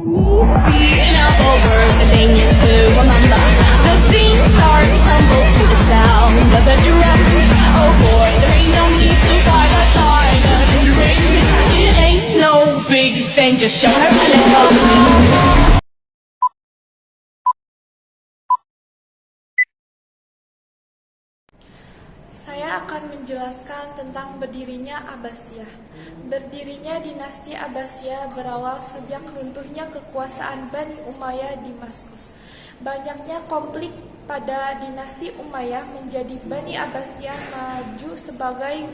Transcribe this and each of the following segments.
Being up over the thing to remember. The scene starts to tumble to the sound of the drums. Oh boy, there ain't no need to fight the time and ring. It ain't no big thing, just show her a little. Saya akan menjelaskan tentang berdirinya Abbasiyah. Berdirinya dinasti Abbasiyah berawal sejak runtuhnya kekuasaan Bani Umayyah di Damaskus. Banyaknya konflik pada dinasti Umayyah menjadi Bani Abbasiyah maju sebagai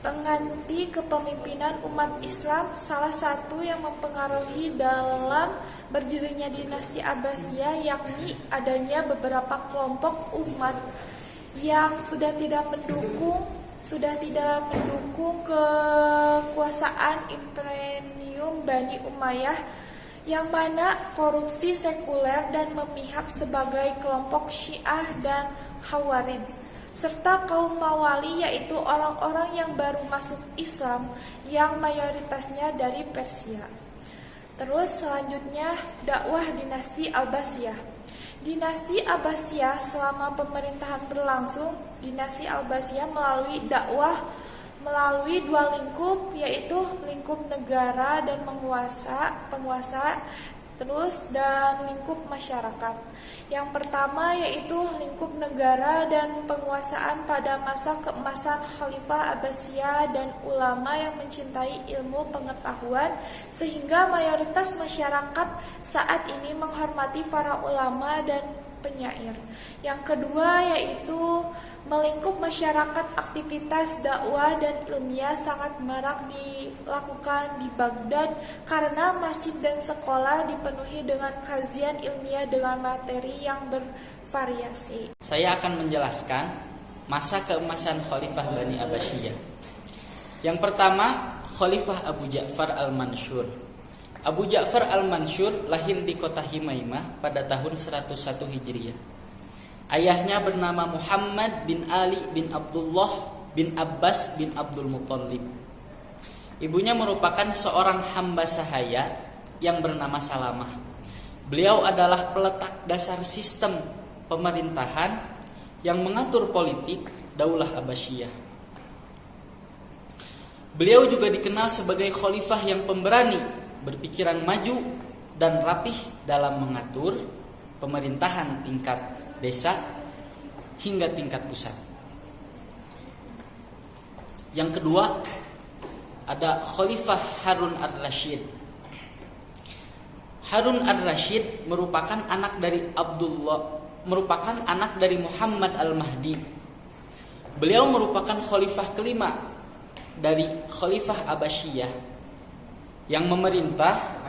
pengganti kepemimpinan umat Islam. Salah satu yang mempengaruhi dalam berdirinya dinasti Abbasiyah yakni adanya beberapa kelompok umat yang sudah tidak mendukung kekuasaan imperium Bani Umayyah, yang mana korupsi sekuler dan memihak sebagai kelompok Syiah dan Khawarij, serta kaum Mawali, yaitu orang-orang yang baru masuk Islam yang mayoritasnya dari Persia. Terus selanjutnya dakwah dinasti Abbasiyah. Dinasti Abbasiyah selama pemerintahan berlangsung, dinasti Abbasiyah melalui dakwah melalui dua lingkup, yaitu lingkup negara dan penguasa, terus dan lingkup masyarakat. Yang pertama yaitu lingkup negara dan penguasaan pada masa keemasan Khalifah Abbasiyah dan ulama yang mencintai ilmu pengetahuan, sehingga mayoritas masyarakat saat ini menghormati para ulama dan penyair. Yang kedua yaitu melingkup masyarakat. Aktivitas dakwah dan ilmiah sangat marak dilakukan di Baghdad karena masjid dan sekolah dipenuhi dengan kajian ilmiah dengan materi yang bervariasi. Saya akan menjelaskan masa keemasan Khalifah Bani Abbasiyah. Yang pertama, Khalifah Abu Ja'far al-Mansur. Abu Ja'far al-Mansur lahir di kota Himaimah pada tahun 101 Hijriah. Ayahnya bernama Muhammad bin Ali bin Abdullah bin Abbas bin Abdul Muttalib. Ibunya merupakan seorang hamba sahaya yang bernama Salamah. Beliau adalah peletak dasar sistem pemerintahan yang mengatur politik Daulah Abbasiyah. Beliau juga dikenal sebagai khalifah yang pemberani, berpikiran maju dan rapih dalam mengatur pemerintahan tingkat desa hingga tingkat pusat. Yang kedua ada Khalifah Harun ar-Rasyid. Harun ar-Rasyid merupakan anak dari Muhammad al-Mahdi. Beliau merupakan khalifah kelima dari Khalifah Abbasiyah yang memerintah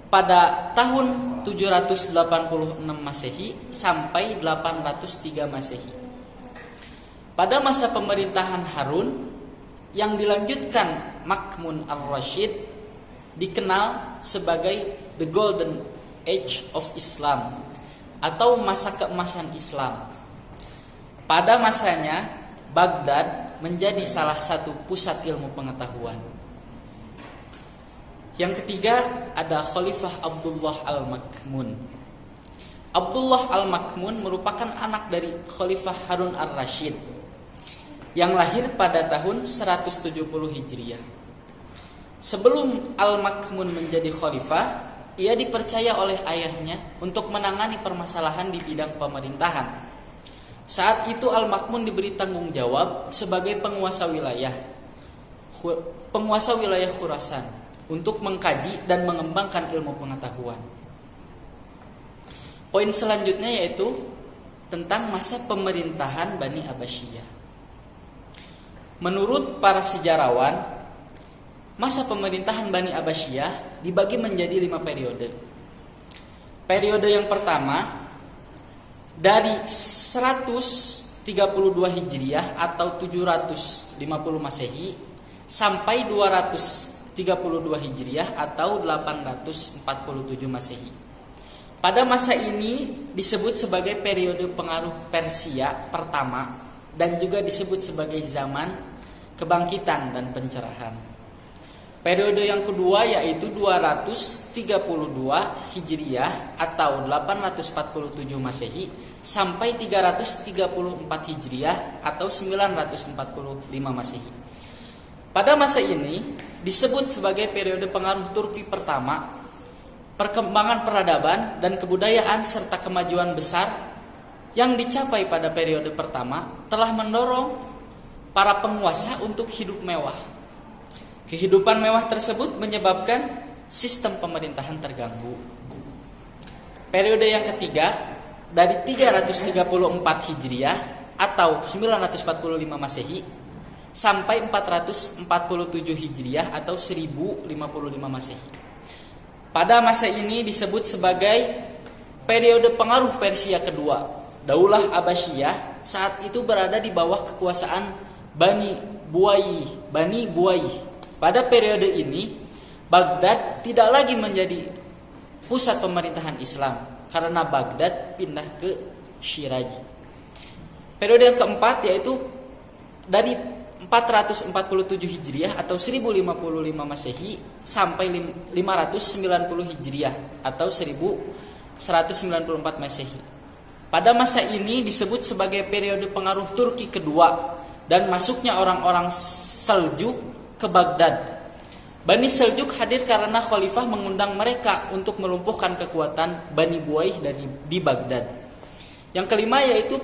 pada tahun 786 Masehi sampai 803 Masehi. Pada masa pemerintahan Harun yang dilanjutkan Ma'mun ar-Rasyid dikenal sebagai The Golden Age of Islam atau masa keemasan Islam. Pada masanya Baghdad menjadi salah satu pusat ilmu pengetahuan. Yang ketiga ada Khalifah Abdullah al-Ma'mun. Abdullah al-Ma'mun merupakan anak dari Khalifah Harun ar-Rasyid yang lahir pada tahun 170 Hijriah. Sebelum al-Ma'mun menjadi khalifah, ia dipercaya oleh ayahnya untuk menangani permasalahan di bidang pemerintahan. Saat itu al-Ma'mun diberi tanggung jawab sebagai penguasa wilayah Khurasan untuk mengkaji dan mengembangkan ilmu pengetahuan. Poin selanjutnya yaitu tentang masa pemerintahan Bani Abbasiyah. Menurut para sejarawan, masa pemerintahan Bani Abbasiyah dibagi menjadi 5 periode. Periode yang pertama dari 132 Hijriah atau 750 Masehi sampai 232 Hijriah atau 847 Masehi. Pada masa ini disebut sebagai periode pengaruh Persia pertama dan juga disebut sebagai zaman kebangkitan dan pencerahan. Periode yang kedua yaitu 232 Hijriah atau 847 Masehi sampai 334 Hijriah atau 945 Masehi. Pada masa ini disebut sebagai periode pengaruh Turki pertama. Perkembangan peradaban dan kebudayaan serta kemajuan besar yang dicapai pada periode pertama telah mendorong para penguasa untuk hidup mewah. Kehidupan mewah tersebut menyebabkan sistem pemerintahan terganggu. Periode yang ketiga dari 334 Hijriah atau 945 Masehi sampai 447 Hijriah atau 1055 Masehi. Pada masa ini disebut sebagai periode pengaruh Persia kedua. Daulah Abbasiyah saat itu berada di bawah kekuasaan Bani Buayyih. Pada periode ini, Baghdad tidak lagi menjadi pusat pemerintahan Islam karena Baghdad pindah ke Shiraz. Periode yang keempat yaitu dari 447 Hijriah atau 1055 Masehi sampai 590 Hijriah atau 1194 Masehi. Pada masa ini disebut sebagai periode pengaruh Turki kedua dan masuknya orang-orang Seljuk ke Baghdad. Bani Seljuk hadir karena khalifah mengundang mereka untuk melumpuhkan kekuatan Bani Buayyih di Baghdad. Yang kelima yaitu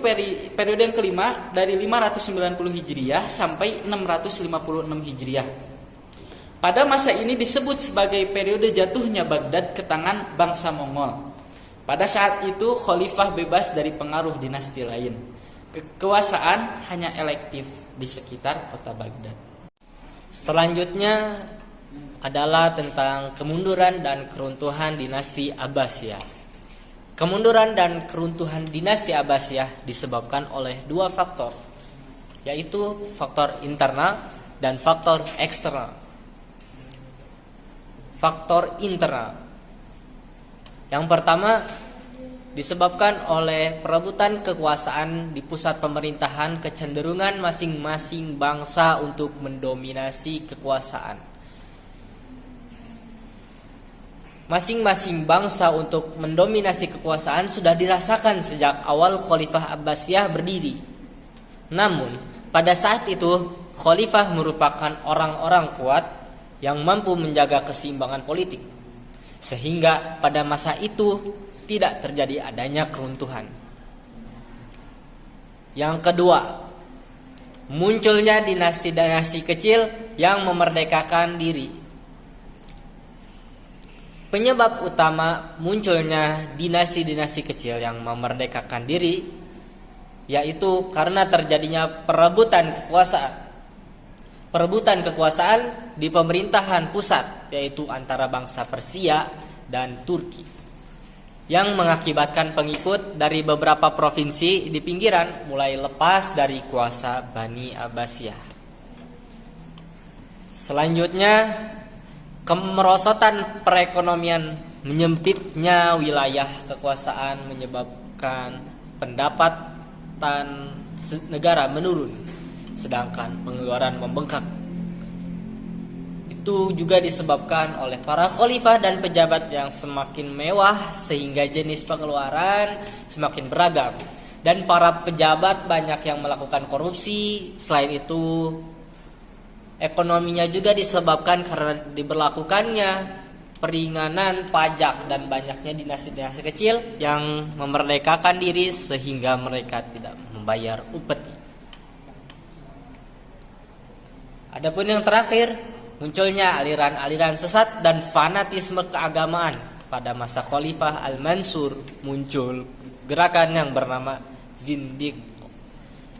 periode yang kelima dari 590 Hijriah sampai 656 Hijriah. Pada masa ini disebut sebagai periode jatuhnya Baghdad ke tangan bangsa Mongol. Pada saat itu khalifah bebas dari pengaruh dinasti lain. Kekuasaan hanya elektif di sekitar kota Baghdad. Selanjutnya adalah tentang kemunduran dan keruntuhan dinasti Abbasiyah. Kemunduran dan keruntuhan dinasti Abbasiyah disebabkan oleh dua faktor, yaitu faktor internal dan faktor eksternal. Faktor internal yang pertama disebabkan oleh perebutan kekuasaan di pusat pemerintahan, kecenderungan masing-masing bangsa untuk mendominasi kekuasaan. Masing-masing bangsa untuk mendominasi kekuasaan sudah dirasakan sejak awal Khalifah Abbasiyah berdiri. Namun, pada saat itu Khalifah merupakan orang-orang kuat yang mampu menjaga keseimbangan politik. Sehingga pada masa itu tidak terjadi adanya keruntuhan. Yang kedua, munculnya dinasti-dinasti kecil yang memerdekakan diri. Penyebab utama munculnya dinasti-dinasti kecil yang memerdekakan diri yaitu karena terjadinya perebutan kekuasaan di pemerintahan pusat, yaitu antara bangsa Persia dan Turki, yang mengakibatkan pengikut dari beberapa provinsi di pinggiran mulai lepas dari kuasa Bani Abbasiyah. Selanjutnya, kemerosotan perekonomian, menyempitnya wilayah kekuasaan menyebabkan pendapatan negara menurun, sedangkan pengeluaran membengkak. Itu juga disebabkan oleh para khalifah dan pejabat yang semakin mewah sehingga jenis pengeluaran semakin beragam, dan para pejabat banyak yang melakukan korupsi. Selain itu, ekonominya juga disebabkan karena diberlakukannya peringanan pajak dan banyaknya dinasti-dinasti kecil yang memerdekakan diri sehingga mereka tidak membayar upeti. Adapun yang terakhir, munculnya aliran-aliran sesat dan fanatisme keagamaan. Pada masa Khalifah Al-Mansur muncul gerakan yang bernama Zindiq.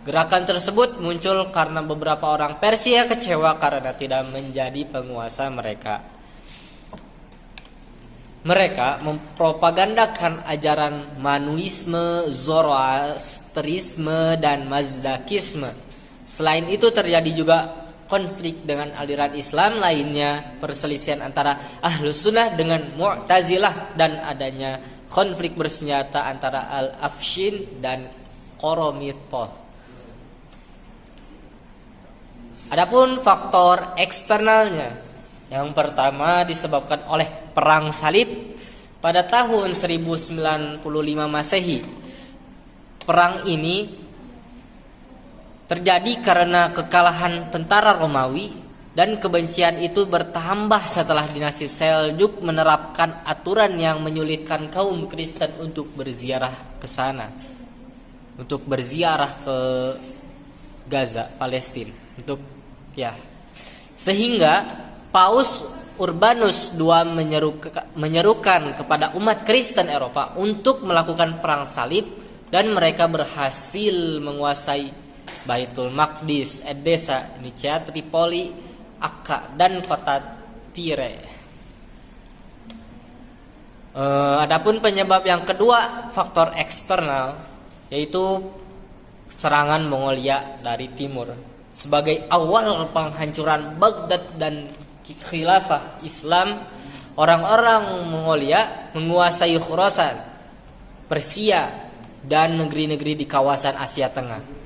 Gerakan tersebut muncul karena beberapa orang Persia kecewa karena tidak menjadi penguasa mereka. Mereka mempropagandakan ajaran Manuisme, Zoroasterisme, dan Mazdakisme. Selain itu terjadi juga konflik dengan aliran Islam lainnya, perselisihan antara Ahlus Sunnah dengan Mu'tazilah, dan adanya konflik bersenjata antara Al-Afshin dan Qoromitoh. Adapun faktor eksternalnya Yang pertama disebabkan oleh Perang Salib pada tahun 1095 Masehi. Perang ini terjadi karena kekalahan tentara Romawi dan kebencian itu bertambah setelah dinasti Seljuk menerapkan aturan yang menyulitkan kaum Kristen untuk berziarah ke sana. Untuk berziarah ke Gaza, Palestina. Sehingga Paus Urbanus II menyerukan kepada umat Kristen Eropa untuk melakukan perang salib dan mereka berhasil menguasai Baitul Maqdis, Edessa, Nicea, Tripoli, Akka dan kota Tire. Adapun penyebab yang kedua, faktor eksternal, yaitu serangan Mongolia dari timur. Sebagai awal penghancuran Baghdad dan khilafah Islam, orang-orang Mongolia menguasai Khurasan, Persia, dan negeri-negeri di kawasan Asia Tengah.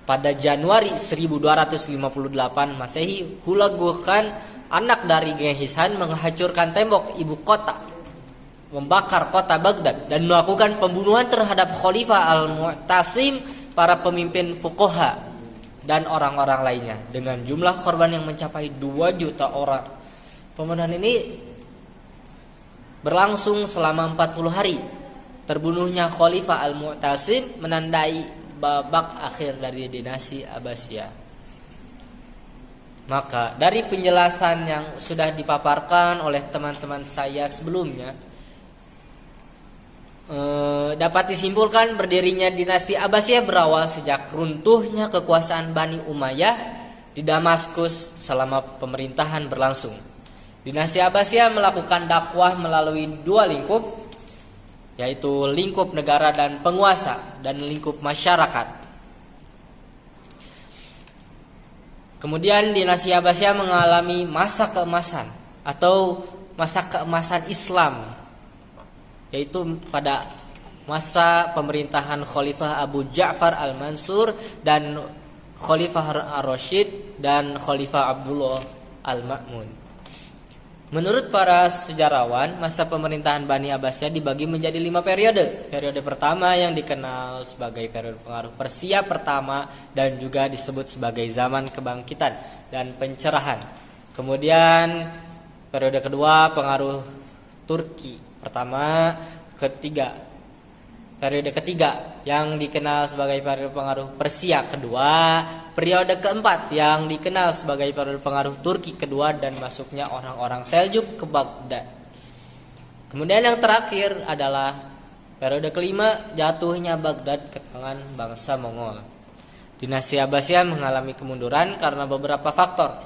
Pada Januari 1258 Masehi, Hulagu Khan, anak dari Genghis Khan, menghancurkan tembok ibu kota, membakar kota Baghdad, dan melakukan pembunuhan terhadap Khalifah Al-Mu'tasim, para pemimpin fuqaha, dan orang-orang lainnya, dengan jumlah korban yang mencapai 2 juta orang. Pembunuhan ini berlangsung selama 40 hari. Terbunuhnya Khalifah Al-Mu'tasim menandai babak akhir dari dinasti Abbasiyah. Maka dari penjelasan yang sudah dipaparkan oleh teman-teman saya sebelumnya, dapat disimpulkan berdirinya dinasti Abbasiyah berawal sejak runtuhnya kekuasaan Bani Umayyah di Damaskus selama pemerintahan berlangsung. Dinasti Abbasiyah melakukan dakwah melalui 2 lingkup, yaitu lingkup negara dan penguasa dan lingkup masyarakat. Kemudian dinasti Abbasiyah mengalami masa keemasan atau masa keemasan Islam, yaitu pada masa pemerintahan Khalifah Abu Ja'far Al-Mansur dan Khalifah Ar-Rasyid dan Khalifah Abdullah Al-Ma'mun. Menurut para sejarawan, masa pemerintahan Bani Abbasiyah dibagi menjadi 5 periode. Periode pertama yang dikenal sebagai periode pengaruh Persia pertama dan juga disebut sebagai zaman kebangkitan dan pencerahan. Kemudian periode kedua pengaruh Turki pertama, ketiga. Periode ketiga yang dikenal sebagai periode pengaruh Persia kedua, periode keempat yang dikenal sebagai periode pengaruh Turki kedua dan masuknya orang-orang Seljuk ke Baghdad. Kemudian yang terakhir adalah periode kelima, jatuhnya Baghdad ke tangan bangsa Mongol. Dinasti Abbasiyah mengalami kemunduran karena beberapa faktor,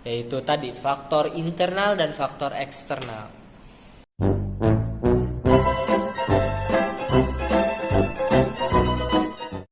yaitu tadi faktor internal dan faktor eksternal.